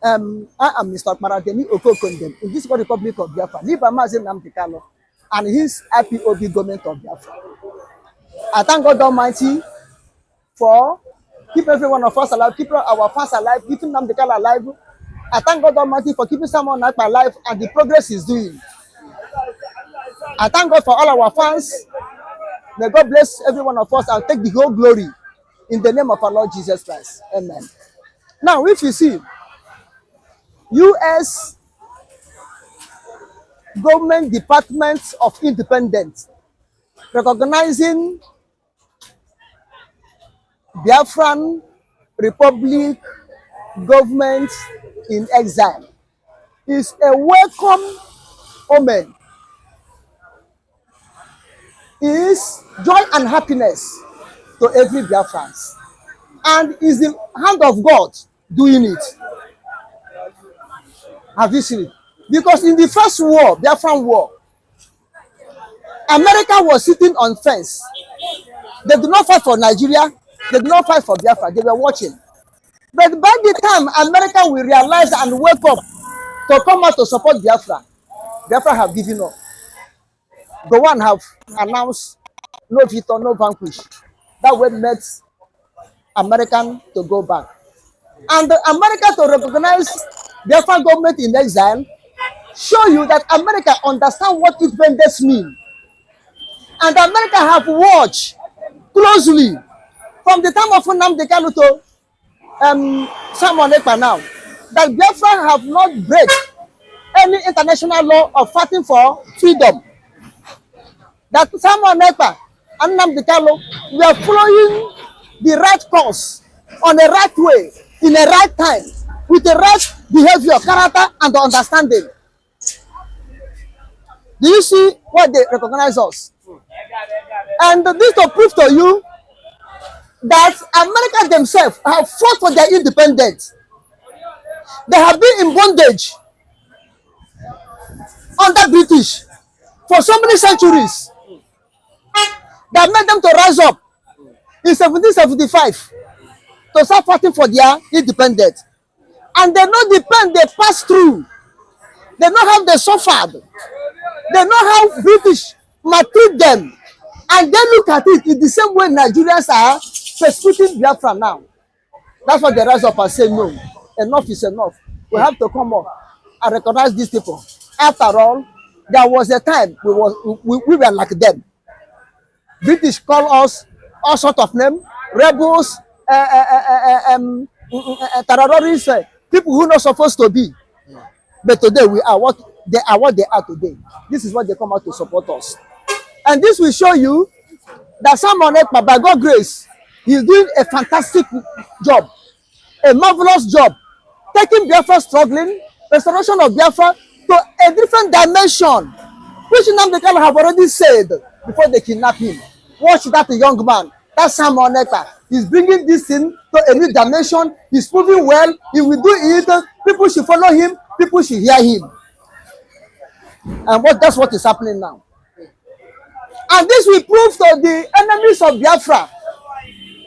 I am Mr. Maradeni Okokondem in this Republic of Biafra, nnamdikanu and his IPOB government of Biafra. I thank God Almighty for keeping every one of us alive, keeping our fans alive, keeping Nnamdikanu alive. I thank God Almighty for keeping someone like alive and the progress he's doing. I thank God for all our fans. May God bless every one of us and take the whole glory in the name of our Lord Jesus Christ. Amen. Now, if you see, U.S. government departments of independence recognizing Biafran Republic government in exile is a welcome omen. Is joy and happiness to every Biafrans, and is the hand of God doing it. Have you seen it? Because in the first war, Biafran war, America was sitting on fence. They did not fight for Nigeria. They did not fight for Biafra. They were watching. But by the time America will realize and wake up to come out to support Biafra, Biafra have given up. The one have announced no victor, no vanquish. That way makes American to go back. And America to recognize Biafra government in exile show you that America understand what independence mean. And America have watched closely from the time of Nnamdikanu to Simon Ekpa now, that Biafra have not break any international law of fighting for freedom. That Simon Ekpa and Nnamdikanu, we are following the right course on the right way, in the right time, with the right behavior, character, and the understanding. Do you see what they recognize us? And this to prove to you that America themselves have fought for their independence. They have been in bondage under British for so many centuries. That made them to rise up in 1775 to start fighting for their independence. And they know the pain they passed through. They know how they suffered. They know how British maltreat them. And they look at it in the same way Nigerians are persecuting Biafra now. That's why they rise up and say, no, enough is enough. We have to come up and recognize these people. After all, there was a time we were like them. British call us all sorts of names, rebels, terrorists, people who are not supposed to be. But today we are what they are today. This is what they come out to support us. And this will show you that Simon Ekpa, by God's grace, he is doing a fantastic job, a marvelous job, taking Biafra struggling, restoration of Biafra to a different dimension, which Nnamdikanu have already said before they kidnap him. Watch that young man, that Simon Ekpa, is bringing this thing to a new dimension. He's moving well. He will do it. People should follow him. People should hear him. And that's what is happening now. And this will prove to the enemies of Biafra,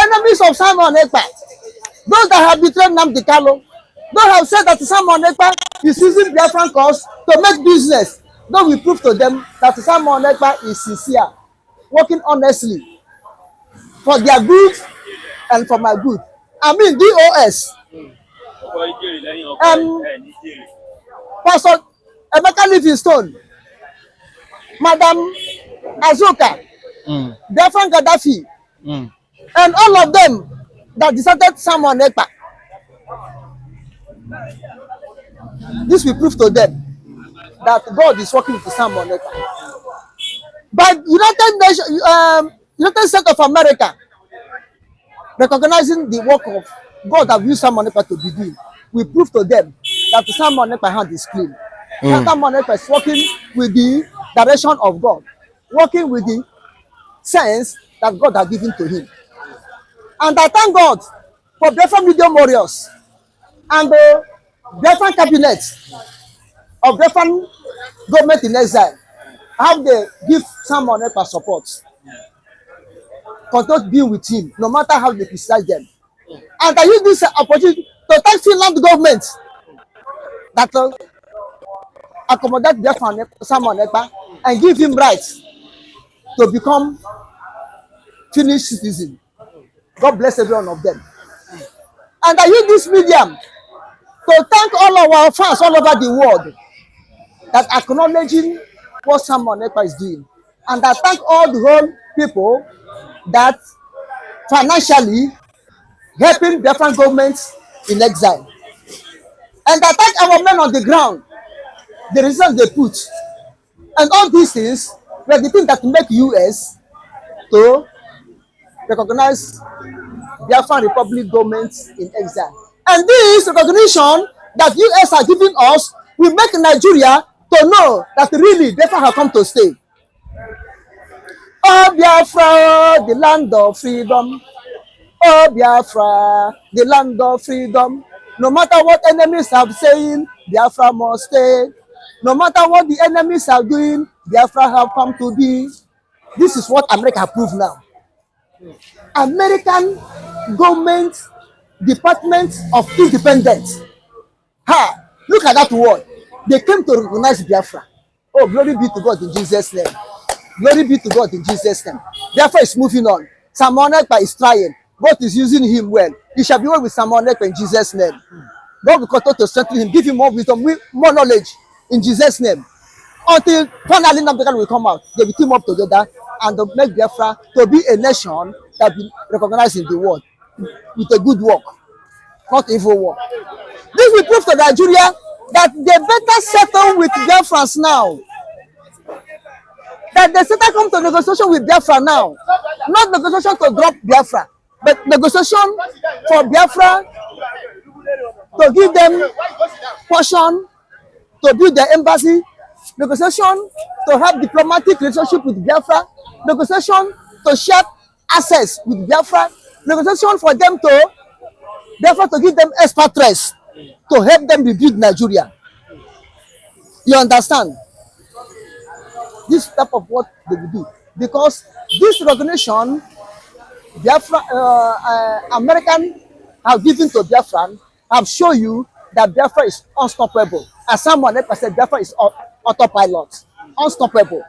enemies of Simon Ekpa, those that have betrayed Nnamdikanu, those have said that Simon Ekpa is using Biafran cause to make business. Those will prove to them that Simon Ekpa is sincere, working honestly for their good and for my good. I mean DOS. Pastor Emeka Livingstone, Madam Azuka, Biafran Gaddafi, and all of them that deserted Simon Ekpa. This will prove to them that God is working with Simon Ekpa. But United States of America, recognizing the work of God that used Simon Ekpa to be doing, will prove to them that Simon Ekpa hand is clean. Simon Ekpa is working with the direction of God, working with the sense that God has given to him. And I thank God for Biafran Medium Warriors and the Biafran cabinet of Biafran government in exile, how they give Simon Ekpa support. Continue being with him, no matter how they criticize them. And I use this opportunity to thank Finland government that accommodate Biafra Simon Ekpa and give him rights to become Finnish citizen. God bless every one of them. And I use this medium to thank all of our fans all over the world that acknowledging what Simon Ekpa is doing. And I thank all the whole people that financially helping different governments in exile. And I thank our men on the ground, the reason they put. And all these things were the things that make US to recognize Biafran Republic governments in exile. And this recognition that US are giving us will make Nigeria to know that really Biafra have come to stay. Oh Biafra, the land of freedom. Oh Biafra, the land of freedom. No matter what enemies are saying, Biafra must stay. No matter what the enemies are doing, Biafra have come to be. This is what America proved now. American government Department of Independence. Ha! Look at that word. They came to recognize Biafra. Oh, glory be to God in Jesus' name. Glory be to God in Jesus' name. Biafra is moving on. Simon Ekpa is trying. God is using him well. He shall be well with Simon Ekpa in Jesus' name. God will continue to strengthen him, give him more wisdom, more knowledge in Jesus' name. Until finally nnamdikanu will come out. They will team up together and to make Biafra to be a nation that will be recognized in the world with a good work, not evil work. This will prove to Nigeria that they better settle with Biafrans now. That they better come to negotiation with Biafra now. Not negotiation to drop Biafra, but negotiation for Biafra to give them portion, to build their embassy, negotiation to have diplomatic relationship with Biafra, negotiation to share access with Biafra, negotiation for them to Biafra to give them expatriates to help them rebuild Nigeria. You understand? This type of what they will do. Because this recognition Biafra, American have given to Biafran have shown you that Biafra is unstoppable. As someone else said, Biafra is autopilot, unstoppable.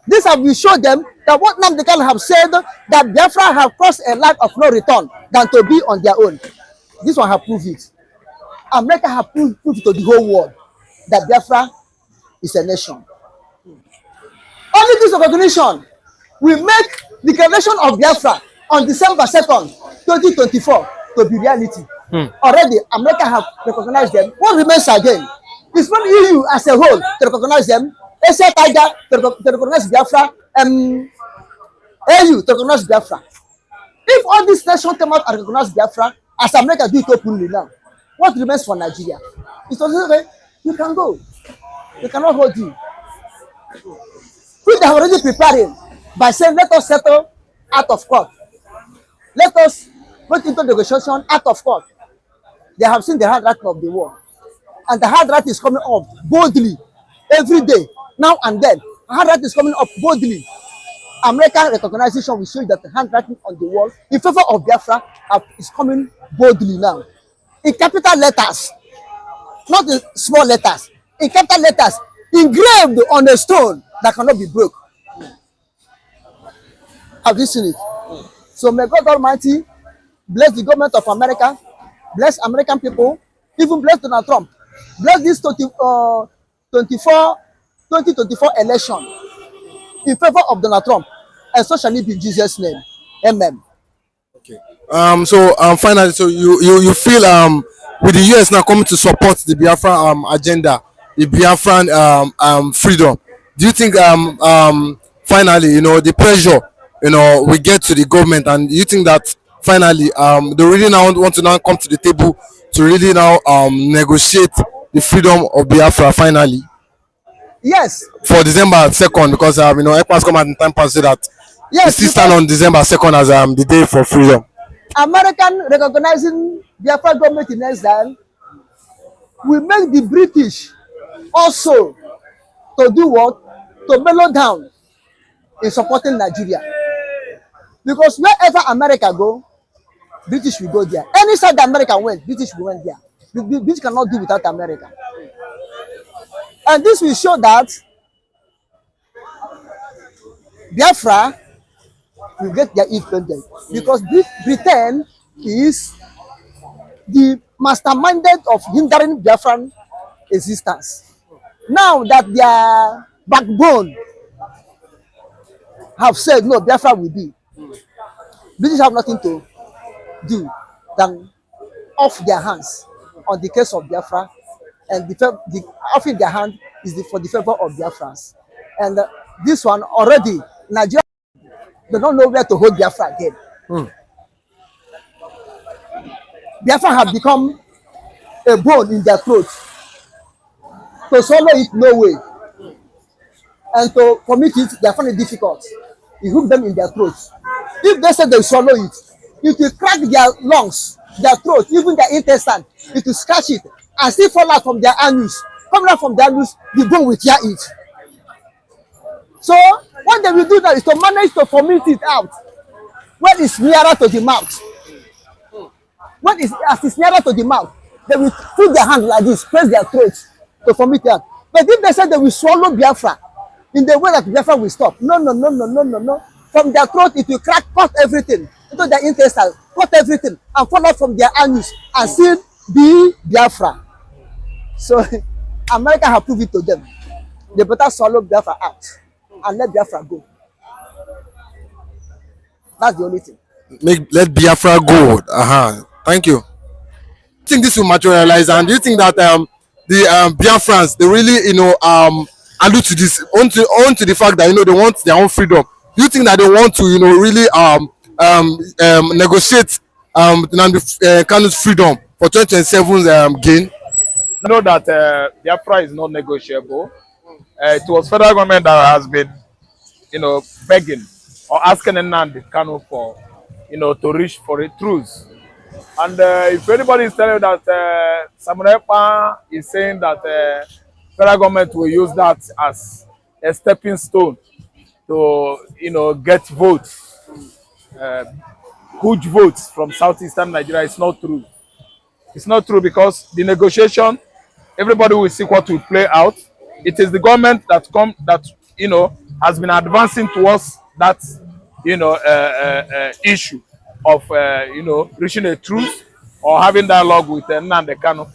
This have we show them that what nnamdikanu have said that Biafra have crossed a line of no return than to be on their own. This one have proved it. America have proved to the whole world that Biafra is a nation. Only this recognition will make the declaration of Biafra on December 2nd, 2024 to be reality. Already, America have recognized them. What remains again is for EU as a whole to recognize them, Asia Tiger to recognize Biafra, AU to recognize Biafra. If all these nations come out and recognize Biafra, as America do it openly now, what remains for Nigeria? It's also okay, you can go. They cannot hold you. We are already preparing by saying, let us settle out of court. Let us go into negotiation out of court. They have seen the hard right of the war. And the hard right is coming up boldly every day, now and then. Hard right is coming up boldly. American recognition will show you that the handwriting on the wall in favor of Biafra is coming boldly now. In capital letters, not in small letters, in capital letters, engraved on a stone that cannot be broke. Have you seen it? So may God Almighty bless the government of America, bless American people, even bless Donald Trump, bless this 2024 election in favor of Donald Trump, and so shall it be in Jesus' name. Amen. Okay. Finally, so you feel with the US now coming to support the Biafra agenda, the Biafran freedom. Do you think finally, the pressure, we get to the government, and you think that finally they really now want to now come to the table to really now negotiate the freedom of Biafra finally? Yes. For December 2nd, because ECPA's come at the time past that yes, still stand on December 2nd as the day for freedom. American recognizing Biafra government in exile will make the British also to do what? To mellow down in supporting Nigeria. Because wherever America go, British will go there. Any side that America went, British will went there. The British cannot do without America. And this will show that Biafra will get their independence because Britain is the masterminded of hindering Biafran existence. Now that their backbone have said no, Biafra will be, British have nothing to do than off their hands on the case of Biafra, and the offing their hand is for the favor of Biafrans. And this one already, Nigeria, they don't know where to hold Biafra again. Biafra have become a bone in their throat. To swallow it, no way. And to commit it, they find it difficult. You hook them in their throats. If they say they swallow it, it will crack their lungs, their throat, even their intestine. It will scratch it and still fall out from their anus. Coming out from their anus, the bone will tear it. So what they will do now is to manage to vomit it out when it's nearer to the mouth. As it's nearer to the mouth, they will put their hand like this, press their throat to vomit it out. But if they say they will swallow Biafra in the way that Biafra will stop, no. From their throat, it will crack, cut everything into their intestine, cut everything, and fall out from their anus and still be Biafra. So America have proved it to them. They better swallow Biafra out and let Biafra go. That's the only thing. Let Biafra go. Thank you. I think this will materialize, and do you think that the Biafrans, they really allude to this, on to the fact that they want their own freedom? Do you think that they want to really negotiate Nnamdikanu's freedom for 2027 gain? I know that Biafra is not negotiable. It was federal government that has been, begging or asking Nnamdikanu for, to reach for a truce. And if anybody is telling you that Samuel Ekpa is saying that federal government will use that as a stepping stone to, get votes, huge votes from southeastern Nigeria, it's not true. It's not true because the negotiation, everybody will see what will play out. It is the government that has been advancing towards that issue of reaching a truce or having dialogue with Nnamdikanu.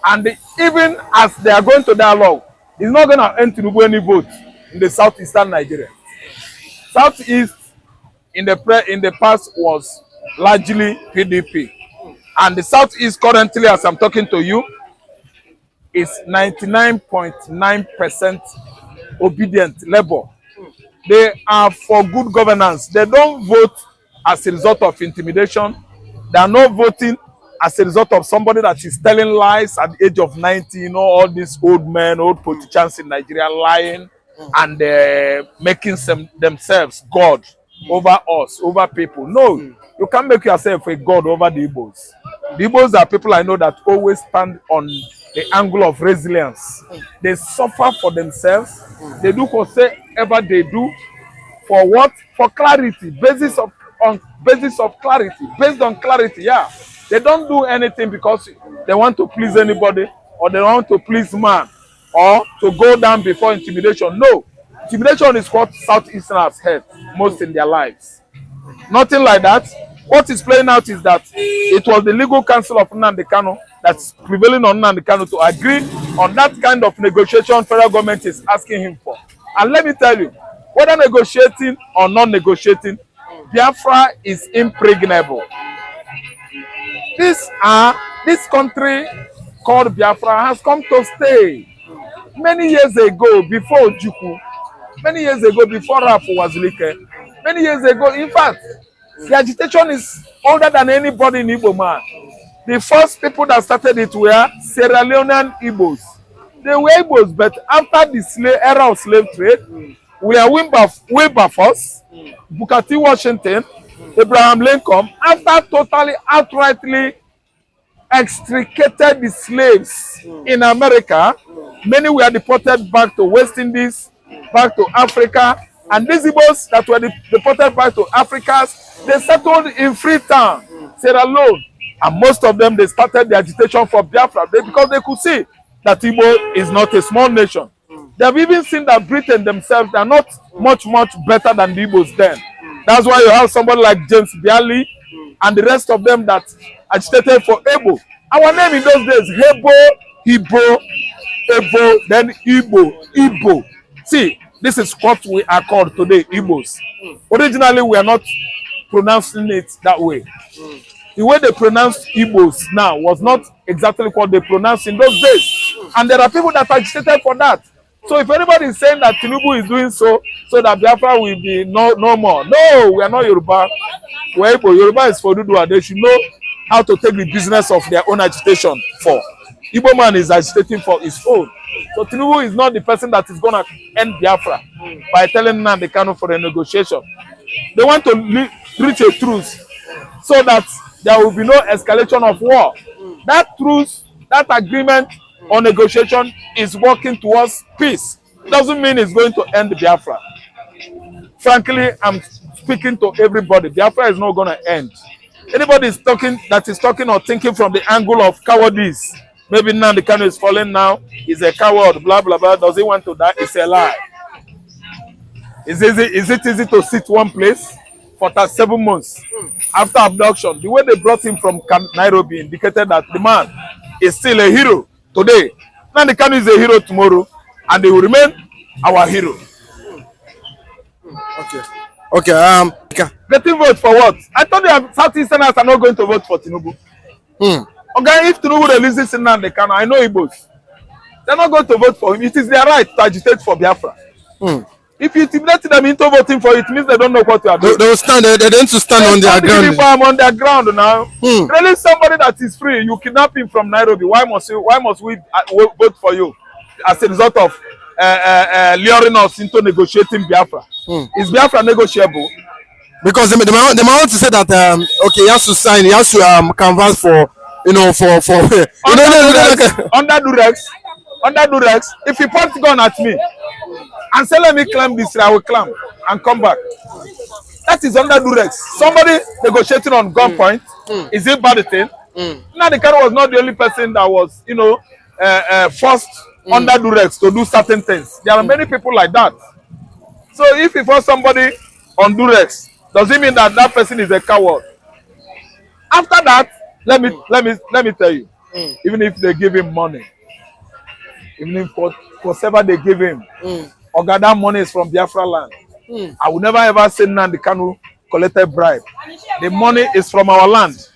And even as they are going to dialogue, it's not going to end to any vote in the southeastern Nigeria. Southeast in the past was largely PDP, and the southeast currently, as I'm talking to you, is 99.9% obedient Labour. They are for good governance. They don't vote as a result of intimidation. They are not voting as a result of somebody that is telling lies at the age of 90. All these old men, old politicians in Nigeria lying and making themselves God over us, over people. No, you can't make yourself a God over the Igbos. The Igbos are people I know that always stand on the angle of resilience. They suffer for themselves. They do whatever they do for what? For clarity, basis of clarity, based on clarity. Yeah, they don't do anything because they want to please anybody or they want to please man or to go down before intimidation. No, intimidation is what Southeasterners had most in their lives. Nothing like that. What is playing out is that it was the legal counsel of Nnamdikanu that's prevailing on Nnamdikanu to agree on that kind of negotiation federal government is asking him for. And let me tell you, whether negotiating or not negotiating, Biafra is impregnable. This country called Biafra has come to stay. Many years ago, before Juku, many years ago, before Rafu was Like, many years ago, in fact, the agitation is older than anybody in Igbo man. The first people that started it were Sierra Leonean Igbos. They were Igbos, but after the era of slave trade, we are Wilberforce, Booker T. Washington, Abraham Lincoln, after totally, outrightly extricated the slaves in America, many were deported back to West Indies, back to Africa, and these Igbos that were deported back to Africa, they settled in Freetown, Sierra Leone, And most of them, they started the agitation for Biafra because they could see that Igbo is not a small nation. They have even seen that Britain themselves, they are not much better than the Igbos then. That's why you have somebody like James Bialy and the rest of them that agitated for Igbo. Our name in those days, Hebo, Igbo, Ebo, then Igbo. See, this is what we are called today, Igbos. Originally, we are not pronouncing it that way. The way they pronounced Igbos now was not exactly what they pronounced in those days. And there are people that agitated for that. So if anybody is saying that Tinubu is doing so that Biafra will be no more. No, we are not Yoruba. We're Igbo. Yoruba is for Dudua. They should know how to take the business of their own agitation for. Igbo man is agitating for his own. So Tinubu is not the person that is going to end Biafra by telling nnamdikanu for a negotiation. They want to reach a truce so that there will be no escalation of war. That truce, that agreement or negotiation is working towards peace. Doesn't mean it's going to end Biafra. Frankly, I'm speaking to everybody. Biafra is not going to end. Anybody that is talking or thinking from the angle of cowardice, maybe nnamdikanu is falling now, he's a coward, blah, blah, blah, does he want to die? It's a lie. Is it easy to sit one place for 7 months after abduction? The way they brought him from Nairobi indicated that the man is still a hero today. nnamdikanu is a hero tomorrow, and they will remain our hero. Okay. Getting vote for what? I thought the Southeasterners are not going to vote for Tinubu. Okay, if Tinubu releases nnamdikanu, I know Igbos. They're not going to vote for him. It is their right to agitate for Biafra. If you intimidate them into voting for it, means they don't know what you are doing. They will stand. They need to stand on their ground. On their ground now. Release somebody that is free. You kidnap him from Nairobi. Why must we vote for you as a result of luring us into negotiating Biafra? Is Biafra negotiable? Because they might want to say that okay, he has to sign, he has to canvass for under duress. If he points gun at me and say let me climb this, I will climb and come back. That is under duress. Somebody negotiating on gunpoint. Is it bad thing? nnamdikanu was not the only person that was forced under duress to do certain things. There are many people like that. So if you force somebody on duress, does it mean that that person is a coward? After that, let me tell you, even if they give him money, even if whatever they give him, or that money is from Biafra land, I will never ever say nnamdikanu collected bribe. The money is from our land.